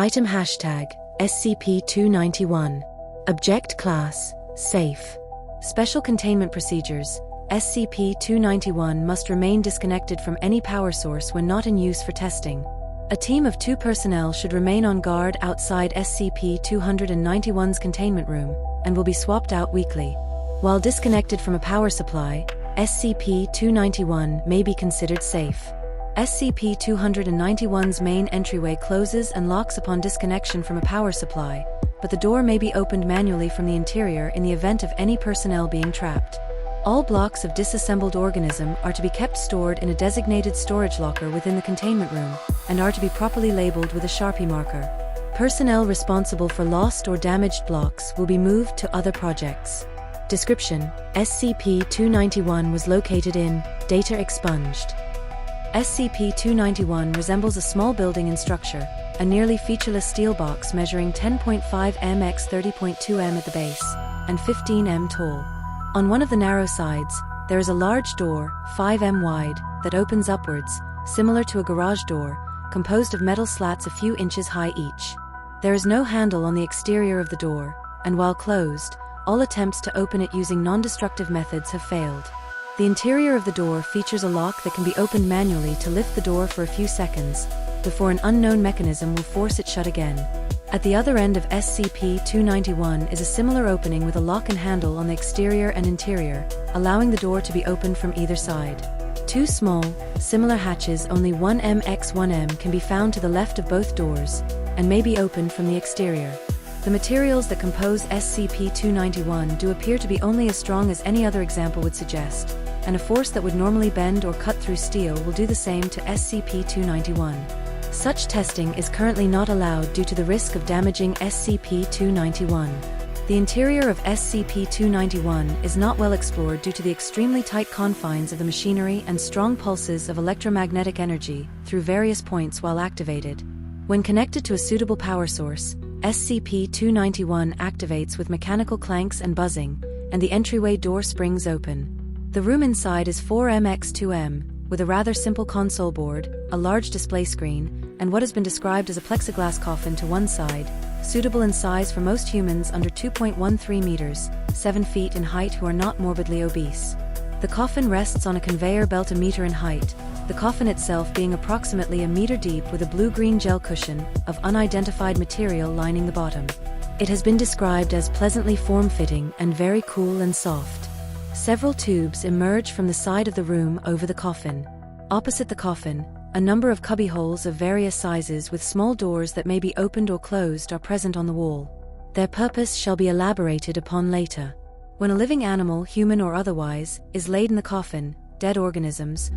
Item hashtag SCP-291. Object Class Safe. Special Containment Procedures. SCP-291 must remain disconnected from any power source when not in use for testing. A team of 2 personnel should remain on guard outside SCP-291's containment room and will be swapped out weekly. While disconnected from a power supply, SCP-291 may be considered safe. SCP-291's main entryway closes and locks upon disconnection from a power supply, but the door may be opened manually from the interior in the event of any personnel being trapped. All blocks of disassembled organism are to be kept stored in a designated storage locker within the containment room and are to be properly labeled with a Sharpie marker. Personnel responsible for lost or damaged blocks will be moved to other projects. Description: SCP-291 was located in Data Expunged. SCP-291 resembles a small building in structure, a nearly featureless steel box measuring 10.5 m x 30.2 m at the base and 15 m tall. On one of the narrow sides, there is a large door, 5 m wide, that opens upwards, similar to a garage door, composed of metal slats a few inches high each. There is no handle on the exterior of the door, and while closed, all attempts to open it using non-destructive methods have failed. The interior of the door features a lock that can be opened manually to lift the door for a few seconds, before an unknown mechanism will force it shut again. At the other end of SCP-291 is a similar opening with a lock and handle on the exterior and interior, allowing the door to be opened from either side. 2 small, similar hatches only 1 m x 1 m can be found to the left of both doors, and may be opened from the exterior. The materials that compose SCP-291 do appear to be only as strong as any other example would suggest, and a force that would normally bend or cut through steel will do the same to SCP-291. Such testing is currently not allowed due to the risk of damaging SCP-291. The interior of SCP-291 is not well explored due to the extremely tight confines of the machinery and strong pulses of electromagnetic energy through various points while activated. When connected to a suitable power source, SCP-291 activates with mechanical clanks and buzzing, and the entryway door springs open. The room inside is 4 m x 2 m, with a rather simple console board, a large display screen, and what has been described as a plexiglass coffin to one side, suitable in size for most humans under 2.13 meters, 7 feet in height who are not morbidly obese. The coffin rests on a conveyor belt a meter in height, the coffin itself being approximately a meter deep with a blue-green gel cushion of unidentified material lining the bottom. It has been described as pleasantly form-fitting and very cool and soft. Several tubes emerge from the side of the room over the coffin. Opposite the coffin, a number of cubbyholes of various sizes with small doors that may be opened or closed are present on the wall. Their purpose shall be elaborated upon later. When a living animal, human or otherwise, is laid in the coffin, dead organisms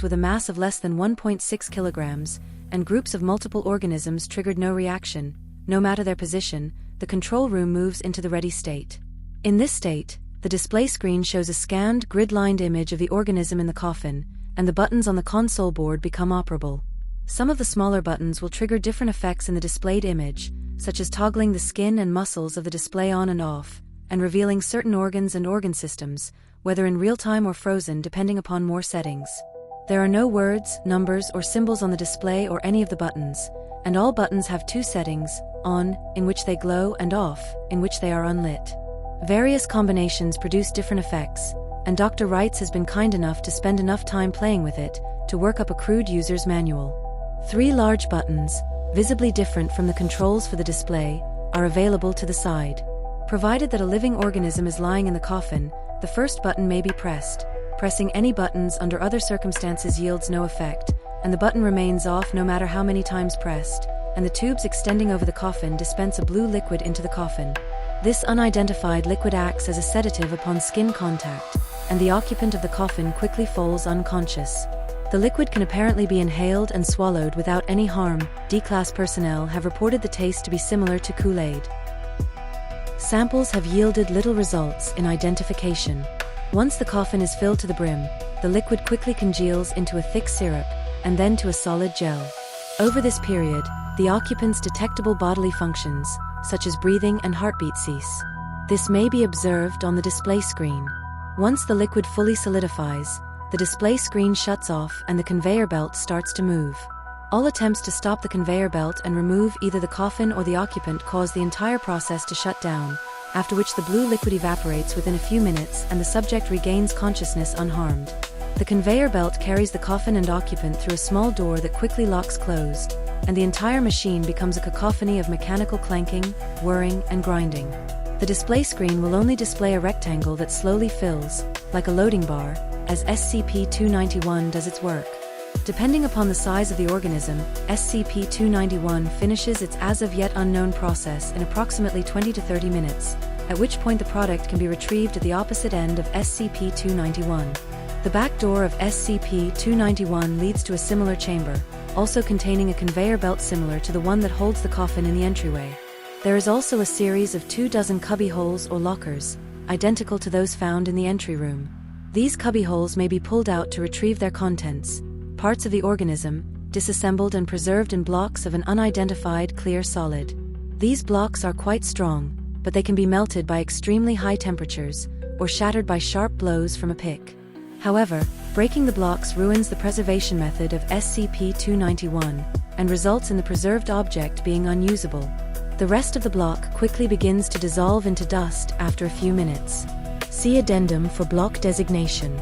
with a mass of less than 1.6 kilograms, and groups of multiple organisms triggered no reaction, no matter their position, the control room moves into the ready state. In this state, the display screen shows a scanned, grid-lined image of the organism in the coffin, and the buttons on the console board become operable. Some of the smaller buttons will trigger different effects in the displayed image, such as toggling the skin and muscles of the display on and off, and revealing certain organs and organ systems, whether in real time or frozen depending upon more settings. There are no words, numbers, or symbols on the display or any of the buttons, and all buttons have 2 settings: on, in which they glow, and off, in which they are unlit. Various combinations produce different effects, and Dr. Wrights has been kind enough to spend enough time playing with it to work up a crude user's manual. 3 large buttons, visibly different from the controls for the display, are available to the side. Provided that a living organism is lying in the coffin, the first button may be pressed. Pressing any buttons under other circumstances yields no effect, and the button remains off no matter how many times pressed, and the tubes extending over the coffin dispense a blue liquid into the coffin. This unidentified liquid acts as a sedative upon skin contact, and the occupant of the coffin quickly falls unconscious. The liquid can apparently be inhaled and swallowed without any harm. D-Class personnel have reported the taste to be similar to Kool-Aid. Samples have yielded little results in identification. Once the coffin is filled to the brim, the liquid quickly congeals into a thick syrup, and then to a solid gel. Over this period, the occupant's detectable bodily functions, such as breathing and heartbeat, cease. This may be observed on the display screen. Once the liquid fully solidifies, the display screen shuts off and the conveyor belt starts to move. All attempts to stop the conveyor belt and remove either the coffin or the occupant cause the entire process to shut down, after which the blue liquid evaporates within a few minutes and the subject regains consciousness unharmed. The conveyor belt carries the coffin and occupant through a small door that quickly locks closed, and the entire machine becomes a cacophony of mechanical clanking, whirring, and grinding. The display screen will only display a rectangle that slowly fills, like a loading bar, as SCP-291 does its work. Depending upon the size of the organism, SCP-291 finishes its as-of-yet unknown process in approximately 20 to 30 minutes, at which point the product can be retrieved at the opposite end of SCP-291. The back door of SCP-291 leads to a similar chamber, also containing a conveyor belt similar to the one that holds the coffin in the entryway. There is also a series of 24 cubbyholes or lockers, identical to those found in the entry room. These cubbyholes may be pulled out to retrieve their contents, parts of the organism, disassembled and preserved in blocks of an unidentified clear solid. These blocks are quite strong, but they can be melted by extremely high temperatures, or shattered by sharp blows from a pick. However, breaking the blocks ruins the preservation method of SCP-291, and results in the preserved object being unusable. The rest of the block quickly begins to dissolve into dust after a few minutes. See addendum for block designation.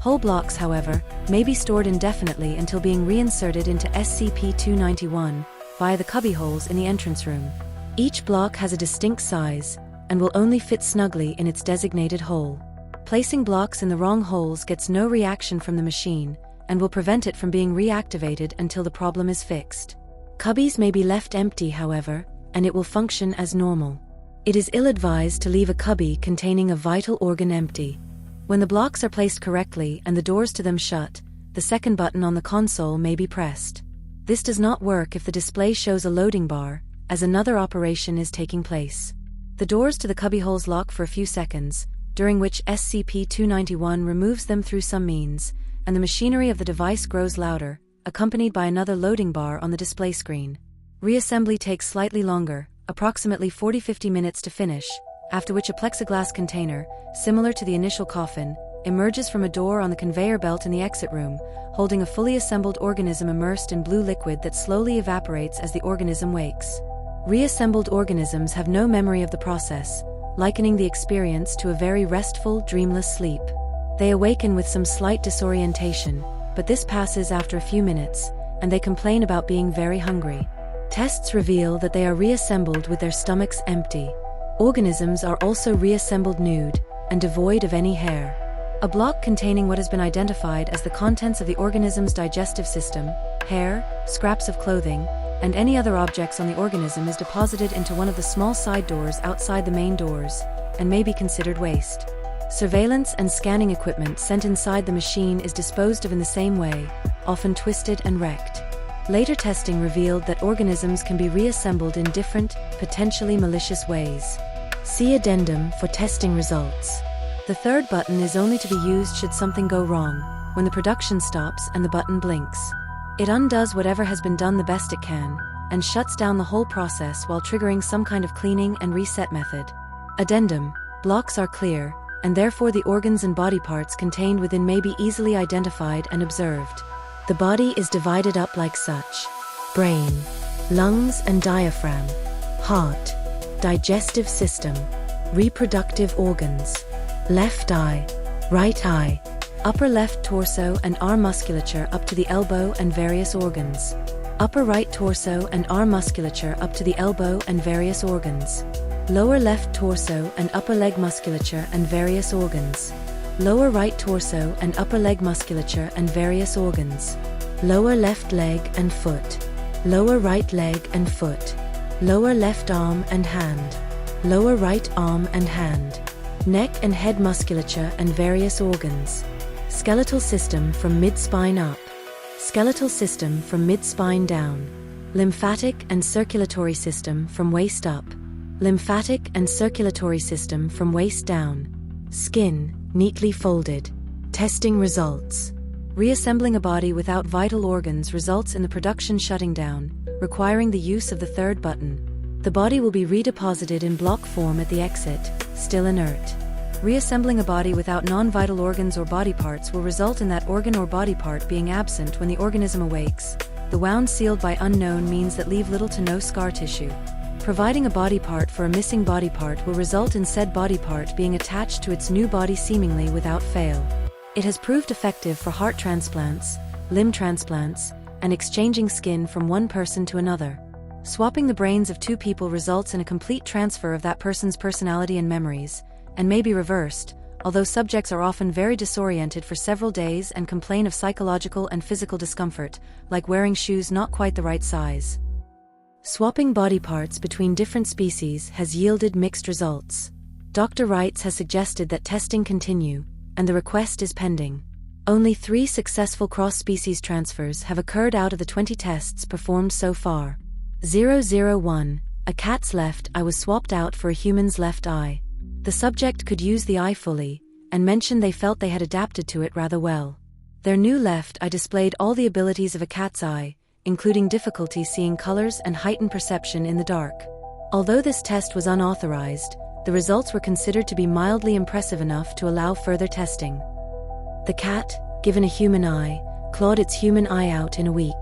Whole blocks, however, may be stored indefinitely until being reinserted into SCP-291 via the cubbyholes in the entrance room. Each block has a distinct size, and will only fit snugly in its designated hole. Placing blocks in the wrong holes gets no reaction from the machine, and will prevent it from being reactivated until the problem is fixed. Cubbies may be left empty, however, and it will function as normal. It is ill-advised to leave a cubby containing a vital organ empty. When the blocks are placed correctly and the doors to them shut, the second button on the console may be pressed. This does not work if the display shows a loading bar, as another operation is taking place. The doors to the cubbyholes lock for a few seconds, during which SCP-291 removes them through some means, and the machinery of the device grows louder, accompanied by another loading bar on the display screen. Reassembly takes slightly longer, approximately 40–50 minutes to finish, after which a plexiglass container, similar to the initial coffin, emerges from a door on the conveyor belt in the exit room, holding a fully assembled organism immersed in blue liquid that slowly evaporates as the organism wakes. Reassembled organisms have no memory of the process, likening the experience to a very restful, dreamless sleep. They awaken with some slight disorientation, but this passes after a few minutes, and they complain about being very hungry. Tests reveal that they are reassembled with their stomachs empty. Organisms are also reassembled nude, and devoid of any hair. A block containing what has been identified as the contents of the organism's digestive system, hair, scraps of clothing, and any other objects on the organism is deposited into one of the small side doors outside the main doors, and may be considered waste. Surveillance and scanning equipment sent inside the machine is disposed of in the same way, often twisted and wrecked. Later testing revealed that organisms can be reassembled in different, potentially malicious ways. See addendum for testing results. The third button is only to be used should something go wrong, when the production stops and the button blinks. It undoes whatever has been done the best it can, and shuts down the whole process while triggering some kind of cleaning and reset method. Addendum: blocks are clear, and therefore the organs and body parts contained within may be easily identified and observed. The body is divided up like such: brain, lungs and diaphragm, heart, digestive system, reproductive organs, left eye, right eye, upper left torso and arm musculature up to the elbow and various organs, upper right torso and arm musculature up to the elbow and various organs, lower left torso and upper leg musculature and various organs, lower right torso and upper leg musculature and various organs, lower left leg and foot, lower right leg and foot, lower left arm and hand, lower right arm and hand, neck and head musculature and various organs, skeletal system from mid-spine up, skeletal system from mid-spine down, lymphatic and circulatory system from waist up, lymphatic and circulatory system from waist down, skin, neatly folded. Testing results. Reassembling a body without vital organs results in the production shutting down, requiring the use of the third button. The body will be redeposited in block form at the exit, still inert. Reassembling a body without non-vital organs or body parts will result in that organ or body part being absent when the organism awakes, The wound sealed by unknown means that leave little to no scar tissue. Providing a body part for a missing body part will result in said body part being attached to its new body seemingly without fail. It has proved effective for heart transplants, limb transplants, and exchanging skin from one person to another. Swapping the brains of two people results in a complete transfer of that person's personality and memories, and may be reversed, although subjects are often very disoriented for several days and complain of psychological and physical discomfort, like wearing shoes not quite the right size. Swapping body parts between different species has yielded mixed results. Dr. Wrights has suggested that testing continue, and the request is pending. Only 3 successful cross-species transfers have occurred out of the 20 tests performed so far. 001, a cat's left eye was swapped out for a human's left eye. The subject could use the eye fully, and mentioned they felt they had adapted to it rather well. Their new left eye displayed all the abilities of a cat's eye, including difficulty seeing colors and heightened perception in the dark. Although this test was unauthorized, the results were considered to be mildly impressive enough to allow further testing. The cat, given a human eye, clawed its human eye out in a week.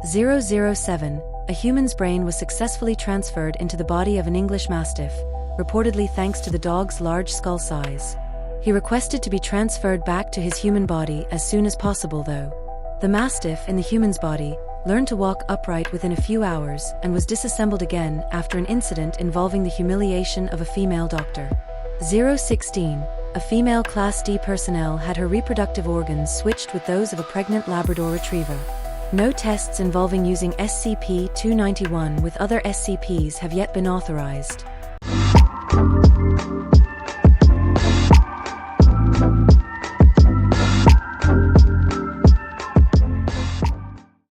007, a human's brain was successfully transferred into the body of an English Mastiff, reportedly thanks to the dog's large skull size. He requested to be transferred back to his human body as soon as possible though. The Mastiff in the human's body learned to walk upright within a few hours and was disassembled again after an incident involving the humiliation of a female doctor. 016, a female Class D personnel had her reproductive organs switched with those of a pregnant Labrador Retriever. No tests involving using SCP-291 with other SCPs have yet been authorized.